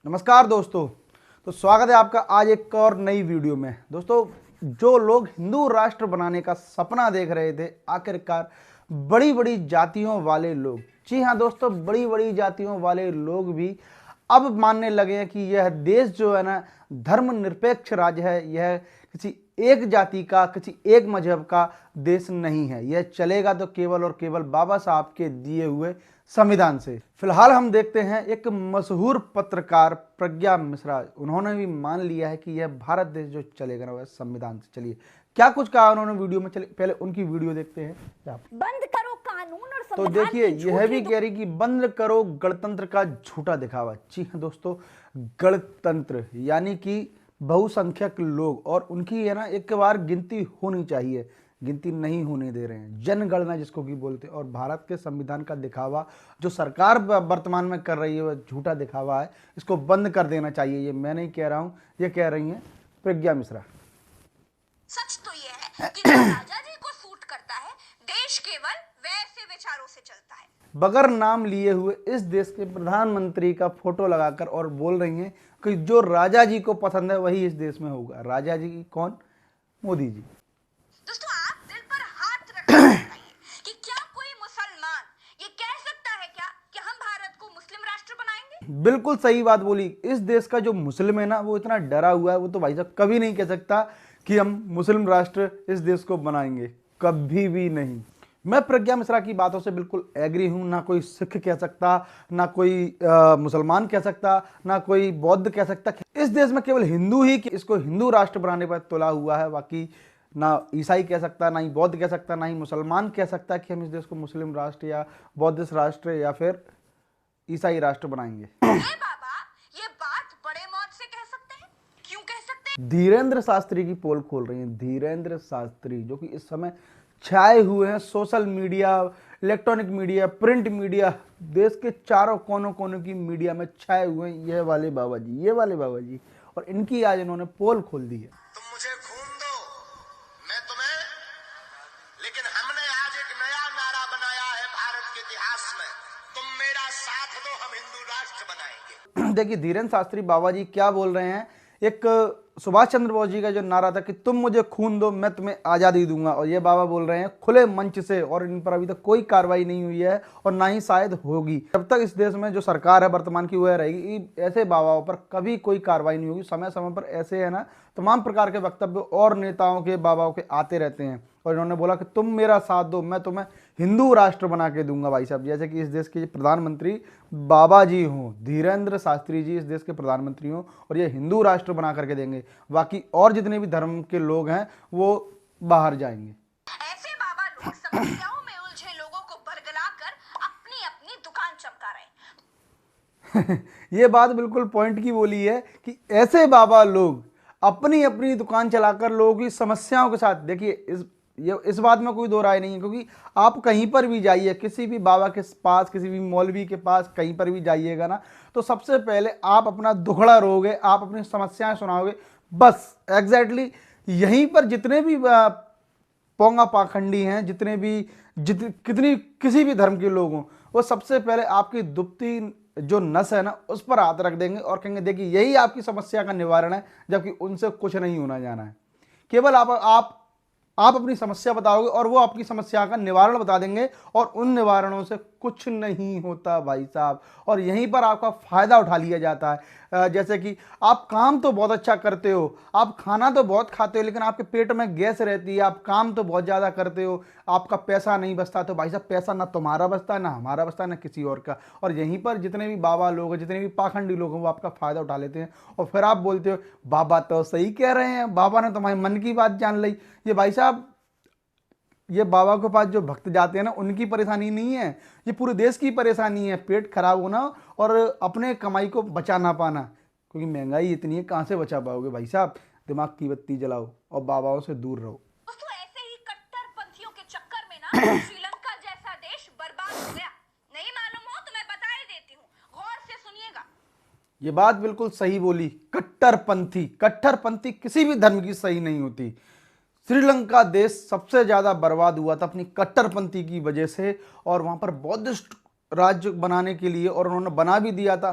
नमस्कार दोस्तों। तो स्वागत है आपका आज एक और नई वीडियो में। दोस्तों, जो लोग हिंदू राष्ट्र बनाने का सपना देख रहे थे, आखिरकार बड़ी बड़ी जातियों वाले लोग, जी हाँ दोस्तों, बड़ी बड़ी जातियों वाले लोग भी अब मानने लगे हैं कि यह देश जो है ना, धर्मनिरपेक्ष राज्य है। यह किसी एक जाति का, किसी एक मजहब का देश नहीं है। यह चलेगा तो केवल और केवल बाबा साहब के दिए हुए संविधान से। फिलहाल हम देखते हैं एक मशहूर पत्रकार प्रज्ञा मिश्रा, उन्होंने भी मान लिया है कि यह भारत देश जो चलेगा ना वह संविधान से। चलिए क्या कुछ कहा उन्होंने वीडियो में, चलिए पहले उनकी वीडियो देखते हैं। बंद करो कानून और तो संविधान देखिए, की यह भी झूठी कह रही कि बंद करो गणतंत्र का झूठा दिखावा। जी हाँ दोस्तों, गणतंत्र यानी कि बहुसंख्यक लोग, और उनकी है ना एक बार गिनती होनी चाहिए, गिनती नहीं होने दे रहे हैं। जनगणना जिसको की बोलते हैं, और भारत के संविधान का दिखावा जो सरकार वर्तमान में कर रही है वह झूठा दिखावा है। इसको बंद कर देना चाहिए। ये मैं नहीं कह रहा हूं, ये कह रही हैं प्रज्ञा मिश्रा। सच तो ये है कि जो राजा जी को सूट करता है, देश केवल वैसे विचारों से चलता है। बगैर नाम लिए हुए इस देश के प्रधानमंत्री का फोटो लगाकर और बोल रही हैं कि जो राजा जी को पसंद है वही इस देश में होगा। राजा जी कौन? मोदी जी। दोस्तों, आप दिल पर हाथ रख कर बताइए कि क्या कोई मुसलमान ये कह सकता है क्या कि हम भारत को मुस्लिम राष्ट्र बनाएंगे? बिल्कुल सही बात बोली। इस देश का जो मुस्लिम है ना, वो इतना डरा हुआ है, वो तो भाई साहब कभी नहीं कह सकता कि हम मुस्लिम राष्ट्र इस देश को बनाएंगे, कभी भी नहीं। मैं प्रज्ञा मिश्रा की बातों से बिल्कुल एग्री हूं। ना कोई सिख कह सकता, ना कोई मुसलमान कह सकता, ना कोई बौद्ध कह सकता। इस देश में केवल हिंदू ही कि इसको हिंदू राष्ट्र बनाने पर तुला हुआ है। बाकी ना ईसाई कह सकता, ना ही बौद्ध कह सकता, ना ही मुसलमान कह सकता कि हम इस देश को मुस्लिम राष्ट्र या बौद्ध राष्ट्र या फिर ईसाई राष्ट्र बनाएंगे। ये बाबा ये बात बड़े मौत से कह सकते हैं। क्यों कह सकते हैं? धीरेन्द्र शास्त्री की पोल खोल रही हैं। धीरेन्द्र शास्त्री जो कि इस समय छाए हुए हैं social media, electronic media, print media, देश के चारों कोनों कोनों की मीडिया में छाए हुए हैं। ये वाले बाबा जी, ये वाले बाबा जी, और इनकी आज इन्होंने पोल खोल दी है। तुम मुझे खून दो, मैं तुम्हें, लेकिन हमने आज एक नया नारा बनाया है भारत के इतिहास में, तुम मेरा साथ दो, हम हिंदू राष्ट्र बनाएंगे। देखिए धीरेन्द्र शास्त्री बाबा जी क्या बोल रहे हैं। एक सुभाष चंद्र बोस जी का जो नारा था कि तुम मुझे खून दो मैं तुम्हें आज़ादी दूंगा, और ये बाबा बोल रहे हैं खुले मंच से, और इन पर अभी तक कोई कार्रवाई नहीं हुई है और ना ही शायद होगी। जब तक इस देश में जो सरकार है वर्तमान की वह रहेगी, ऐसे बाबाओं पर कभी कोई कार्रवाई नहीं होगी। समय समय पर ऐसे है ना तमाम प्रकार के वक्तव्य और नेताओं के, बाबाओं के आते रहते हैं, और इन्होंने बोला कि तुम मेरा साथ दो मैं तुम्हें हिंदू राष्ट्र बना के दूंगा। भाई साहब, जैसे कि इस देश के प्रधानमंत्री बाबा जी हों, धीरेन्द्र शास्त्री जी इस देश के प्रधानमंत्री हों, और ये हिंदू राष्ट्र बना करके देंगे। बाकी और जितने भी धर्म के लोग हैं वो बाहर जाएंगे। ऐसे बाबा लोग समस्याओं में उलझे लोगों को बरगलाकर अपनी अपनी दुकान चमका रहे हैं। ये बात बिल्कुल पॉइंट की बोली है कि ऐसे बाबा लोग अपनी अपनी दुकान चलाकर लोगों की समस्याओं के साथ, देखिए इस बात में कोई दो राय नहीं है, क्योंकि आप कहीं पर भी जाइए, किसी भी बाबा के पास, किसी भी मौलवी के पास, कहीं पर भी जाइएगा ना, तो सबसे पहले आप अपना दुखड़ा रोगे, आप अपनी समस्याएं सुनाओगे। बस एग्जैक्टली यहीं पर जितने भी पोंगा पाखंडी हैं, जितने भी कितनी किसी भी धर्म के लोग हों, वो सबसे पहले आपकी दुबती जो नस है ना उस पर हाथ रख देंगे और कहेंगे देखिए यही आपकी समस्या का निवारण है, जबकि उनसे कुछ नहीं होना जाना है। केवल आप अपनी समस्या बताओगे और वो आपकी समस्या का निवारण बता देंगे, और उन निवारणों से कुछ नहीं होता भाई साहब, और यहीं पर आपका फायदा उठा लिया जाता है। जैसे कि आप काम तो बहुत अच्छा करते हो, आप खाना तो बहुत खाते हो, लेकिन आपके पेट में गैस रहती है। आप काम तो बहुत ज़्यादा करते हो, आपका पैसा नहीं बचता। तो भाई साहब, पैसा ना तुम्हारा बचता है, ना हमारा बचता है, ना किसी और का। और यहीं पर जितने भी बाबा लोग हैं, जितने भी पाखंडी लोग हैं, वो आपका फ़ायदा उठा लेते हैं, और फिर आप बोलते हो बाबा तो सही कह रहे हैं, बाबा ने तुम्हारे मन की बात जान ली। ये भाई साहब, ये बाबा के पास जो भक्त जाते हैं ना, उनकी परेशानी नहीं है, ये पूरे देश की परेशानी है। पेट खराब होना और अपने कमाई को बचा ना पाना, क्योंकि महंगाई इतनी है, कहाँ से बचा पाओगे भाई साहब। दिमाग की बत्ती जलाओ और बाबाओं से दूर रहो। दोस्तों, ऐसे ही कट्टरपंथियों के चक्कर में ना श्रीलंका जैसा देश बर्बाद हो गया। नहीं मालूम हो तो मैं बता ही देती हूँ, गौर से सुनिएगा। ये बात बिल्कुल सही बोली। कट्टरपंथी किसी भी धर्म की सही नहीं होती। श्रीलंका देश सबसे ज़्यादा बर्बाद हुआ था अपनी कट्टरपंथी की वजह से, और वहाँ पर बौद्धिस्ट राज्य बनाने के लिए, और उन्होंने बना भी दिया था।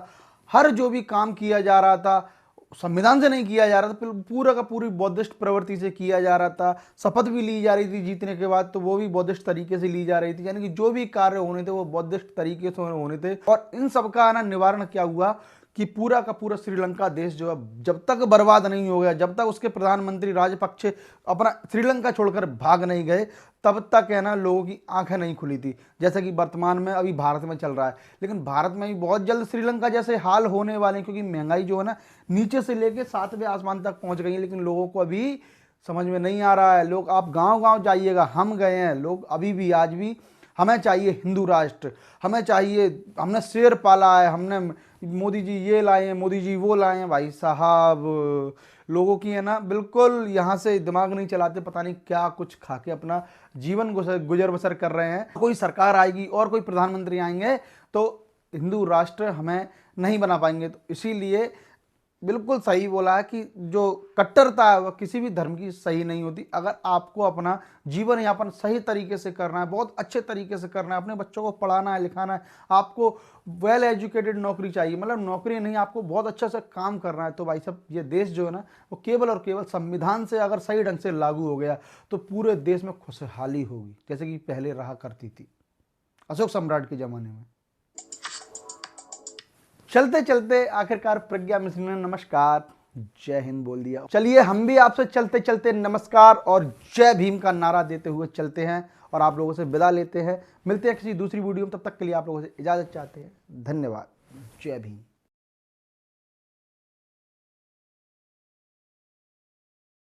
हर जो भी काम किया जा रहा था संविधान से नहीं किया जा रहा था, पूरा का पूरी बौद्धिस्ट प्रवृत्ति से किया जा रहा था। शपथ भी ली जा रही थी जीतने के बाद, तो वो भी बौद्धिस्ट तरीके से ली जा रही थी, यानी कि जो भी कार्य होने थे वो बौद्धिस्ट तरीके से होने थे। और इन सब का ना निवारण क्या हुआ कि पूरा का पूरा श्रीलंका देश जो है जब तक बर्बाद नहीं हो गया, जब तक उसके प्रधानमंत्री राजपक्षे अपना श्रीलंका छोड़कर भाग नहीं गए, तब तक है ना लोगों की आंखें नहीं खुली थी, जैसा कि वर्तमान में अभी भारत में चल रहा है। लेकिन भारत में भी बहुत जल्द श्रीलंका जैसे हाल होने वाले हैं, क्योंकि महंगाई जो है ना नीचे से लेके 7वें आसमान तक पहुंच गई है। लेकिन लोगों को अभी समझ में नहीं आ रहा है। लोग, आप गांव-गांव जाइएगा, हम गए हैं, लोग अभी भी आज भी हमें चाहिए हिंदू राष्ट्र, हमें चाहिए, हमने शेर पाला है, हमने मोदी जी ये लाए हैं, मोदी जी वो लाए हैं। भाई साहब, लोगों की है ना बिल्कुल यहाँ से दिमाग नहीं चलाते, पता नहीं क्या कुछ खा के अपना जीवन गुजर बसर कर रहे हैं। कोई सरकार आएगी और कोई प्रधानमंत्री आएंगे तो हिंदू राष्ट्र हमें नहीं बना पाएंगे। तो इसीलिए बिल्कुल सही बोला है कि जो कट्टरता है वह किसी भी धर्म की सही नहीं होती। अगर आपको अपना जीवन यापन सही तरीके से करना है, बहुत अच्छे तरीके से करना है, अपने बच्चों को पढ़ाना है, लिखाना है, आपको वेल एजुकेटेड नौकरी चाहिए, मतलब नौकरी नहीं, आपको बहुत अच्छे से काम करना है, तो भाई साहब ये देश जो है ना वो केवल और केवल संविधान से अगर सही ढंग से लागू हो गया तो पूरे देश में खुशहाली होगी, जैसे कि पहले रहा करती थी अशोक सम्राट के ज़माने में। चलते चलते आखिरकार प्रज्ञा मिश्र ने नमस्कार जय हिंद बोल दिया। चलिए हम भी आपसे चलते चलते नमस्कार और जय भीम का नारा देते हुए चलते हैं और आप लोगों से विदा लेते हैं। मिलते हैं किसी दूसरी वीडियो में, तब तक के लिए आप लोगों से इजाज़त चाहते हैं। धन्यवाद। जय भीम।